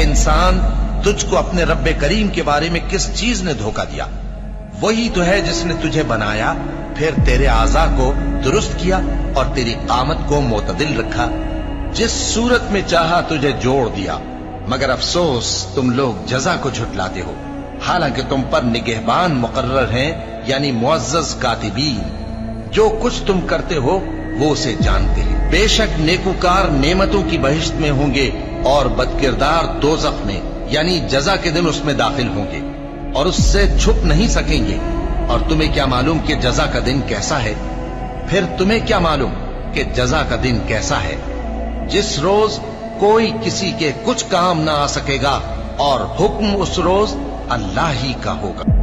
انسان، تجھ کو اپنے رب کریم کے بارے میں کس چیز نے دھوکہ دیا؟ وہی تو ہے جس نے تجھے بنایا، پھر تیرے اعضاء کو درست کیا اور تیری قامت کو معتدل رکھا، جس صورت میں چاہا تجھے جوڑ دیا۔ مگر افسوس تم لوگ جزا کو جھٹلاتے ہو، حالانکہ تم پر نگہبان مقرر ہیں، یعنی معزز کاتبین۔ جو کچھ تم کرتے ہو وہ اسے جانتے ہیں۔ بے شک نیکوکار نعمتوں کی بہشت میں ہوں گے اور بدکردار دوزخ میں، یعنی جزا کے دن اس میں داخل ہوں گے اور اس سے چھپ نہیں سکیں گے۔ اور تمہیں کیا معلوم کہ جزا کا دن کیسا ہے؟ پھر تمہیں کیا معلوم کہ جزا کا دن کیسا ہے؟ جس روز کوئی کسی کے کچھ کام نہ آ سکے گا اور حکم اس روز اللہ ہی کا ہوگا۔